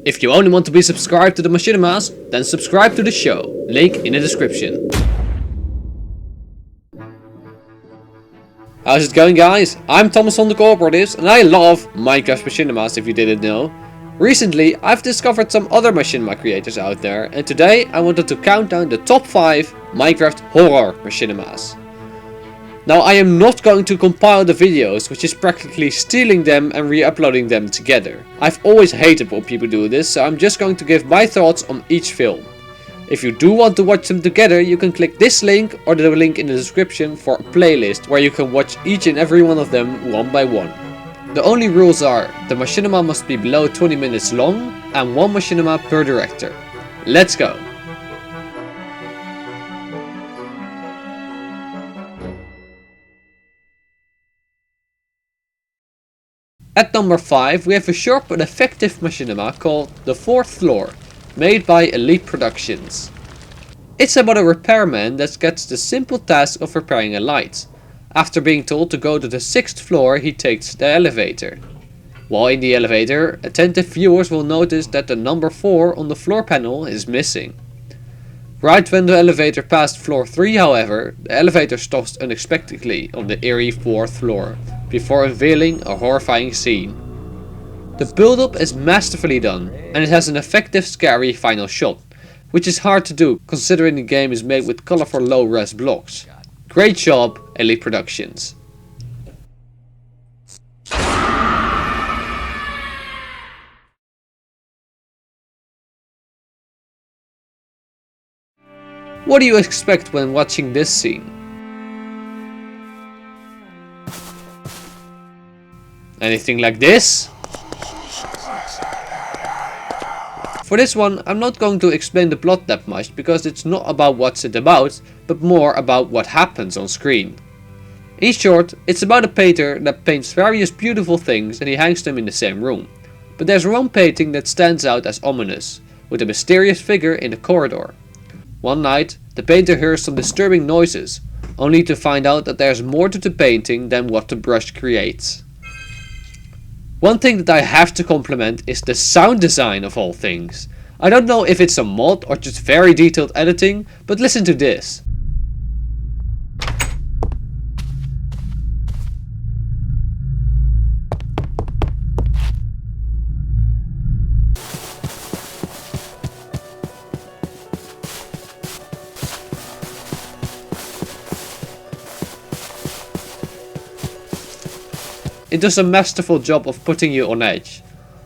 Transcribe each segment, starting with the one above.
If you only want to be subscribed to the Machinimas, then subscribe to the show, link in the description. How's it going, guys? I'm Thomas on the Cooperatives and I love Minecraft Machinimas, if you didn't know. Recently I've discovered some other Machinima creators out there, and today I wanted to count down the top 5 Minecraft horror Machinimas. Now I am not going to compile the videos, which is practically stealing them and re-uploading them together. I've always hated when people do this, so I'm just going to give my thoughts on each film. If you do want to watch them together, you can click this link or the link in the description for a playlist where you can watch each and every one of them one by one. The only rules are, the Machinima must be below 20 minutes long and 1 Machinima per director. Let's go! At number 5 we have a short but effective Machinima called The 4th Floor, made by Elite Productions. It's about a repairman that gets the simple task of repairing a light. After being told to go to the 6th floor, he takes the elevator. While in the elevator, attentive viewers will notice that the number 4 on the floor panel is missing. Right when the elevator passed floor 3, however, the elevator stops unexpectedly on the eerie 4th floor, before unveiling a horrifying scene. The build-up is masterfully done, and it has an effective scary final shot, which is hard to do considering the game is made with colorful low-res blocks. Great job, Elite Productions. What do you expect when watching this scene? Anything like this? For this one, I'm not going to explain the plot that much, because it's not about what's it about, but more about what happens on screen. In short, it's about a painter that paints various beautiful things and he hangs them in the same room. But there's one painting that stands out as ominous, with a mysterious figure in the corridor. One night, the painter hears some disturbing noises, only to find out that there's more to the painting than what the brush creates. One thing that I have to compliment is the sound design of all things. I don't know if it's a mod or just very detailed editing, but listen to this. It does a masterful job of putting you on edge.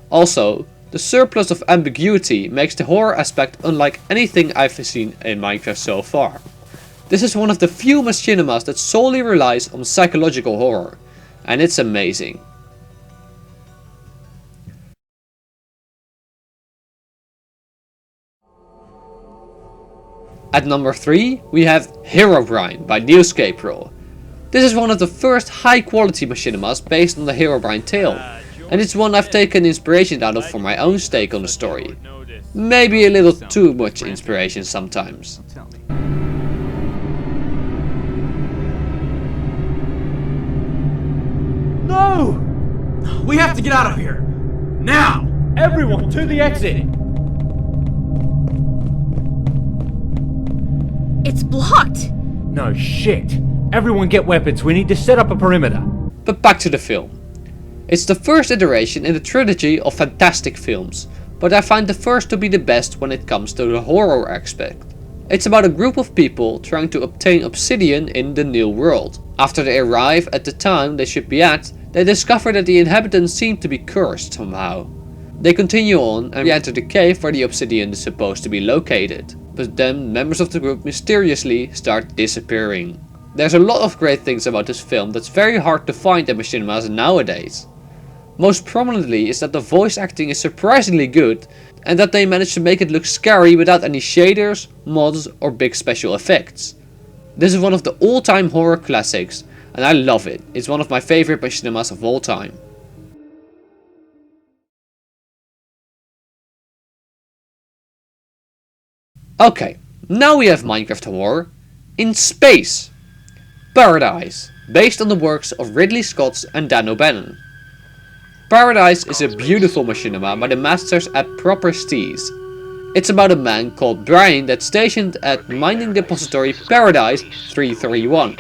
Also, the surplus of ambiguity makes the horror aspect unlike anything I've seen in Minecraft so far. This is one of the few Machinimas that solely relies on psychological horror, and it's amazing. At number 3 we have Herobrine by Newscape. This is one of the first high quality Machinimas based on the Herobrine tale, and it's one I've taken inspiration out of for my own take on the story. Maybe a little too much inspiration sometimes. No! We have to get out of here! Now! Everyone to the exit! It's blocked! No shit! Everyone get weapons, we need to set up a perimeter. But back to the film. It's the first iteration in the trilogy of fantastic films, but I find the first to be the best when it comes to the horror aspect. It's about a group of people trying to obtain obsidian in the new world. After they arrive at the town they should be at, they discover that the inhabitants seem to be cursed somehow. They continue on and re-enter the cave where the obsidian is supposed to be located, but then members of the group mysteriously start disappearing. There's a lot of great things about this film that's very hard to find in Machinimas nowadays. Most prominently is that the voice acting is surprisingly good, and that they managed to make it look scary without any shaders, mods or big special effects. This is one of the all-time horror classics, and I love it. It's one of my favorite Machinimas of all time. Okay, now we have Minecraft horror in space. Paradise, based on the works of Ridley Scott and Dan O'Bannon. Paradise is a beautiful machinima by the masters at Proper Steez. It's about a man called Brian that's stationed at mining depository Paradise 331.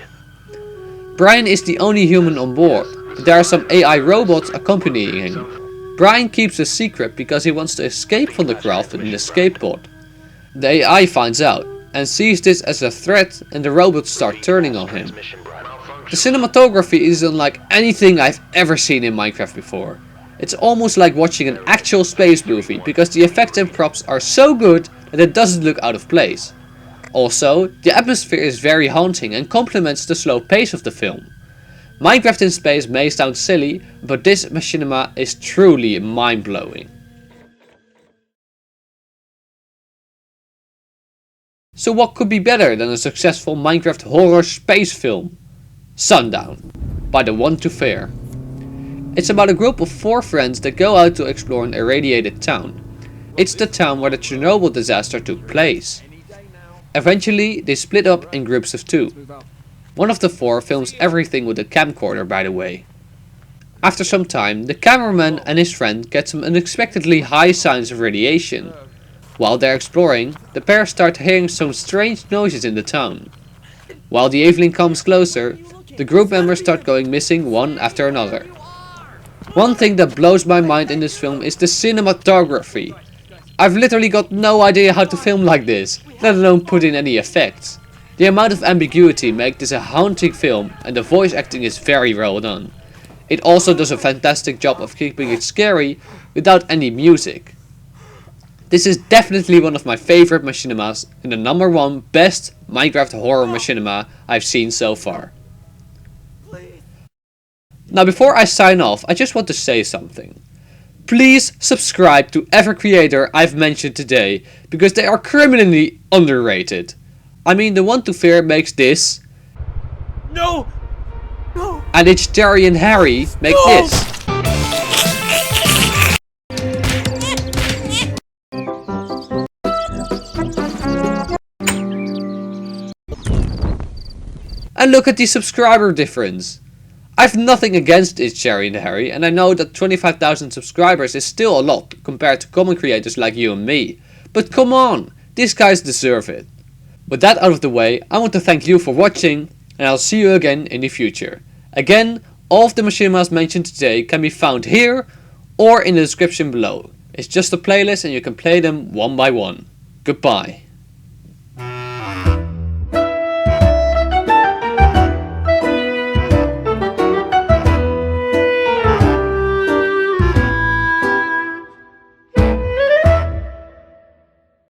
Brian is the only human on board, but there are some AI robots accompanying him. Brian keeps a secret because he wants to escape from the craft in an escape pod. The AI finds out and sees this as a threat, and the robots start turning on him. The cinematography is unlike anything I've ever seen in Minecraft before. It's almost like watching an actual space movie because the effects and props are so good that it doesn't look out of place. Also, the atmosphere is very haunting and complements the slow pace of the film. Minecraft in space may sound silly, but this machinima is truly mind-blowing. So what could be better than a successful Minecraft horror space film? Sundown, by the One to Fair. It's about a group of 4 friends that go out to explore an irradiated town. It's the town where the Chernobyl disaster took place. Eventually, they split up in groups of 2. One of the 4 films everything with a camcorder, by the way. After some time, the cameraman and his friend get some unexpectedly high signs of radiation. While they're exploring, the pair start hearing some strange noises in the town. While the evening comes closer, the group members start going missing one after another. One thing that blows my mind in this film is the cinematography. I've literally got no idea how to film like this, let alone put in any effects. The amount of ambiguity makes this a haunting film, and the voice acting is very well done. It also does a fantastic job of keeping it scary without any music. This is definitely one of my favorite machinimas and the #1 best Minecraft horror machinima I've seen so far. Now before I sign off, I just want to say something. Please subscribe to every creator I've mentioned today, because they are criminally underrated. I mean, the One to Fear makes this. No! No! And it's Jerry and Harry make this. And look at the subscriber difference. I've nothing against It's Jerry and Harry, and I know that 25,000 subscribers is still a lot compared to common creators like you and me. But come on, these guys deserve it. With that out of the way, I want to thank you for watching, and I'll see you again in the future. Again, all of the machinimas mentioned today can be found here or in the description below. It's just a playlist and you can play them one by one. Goodbye.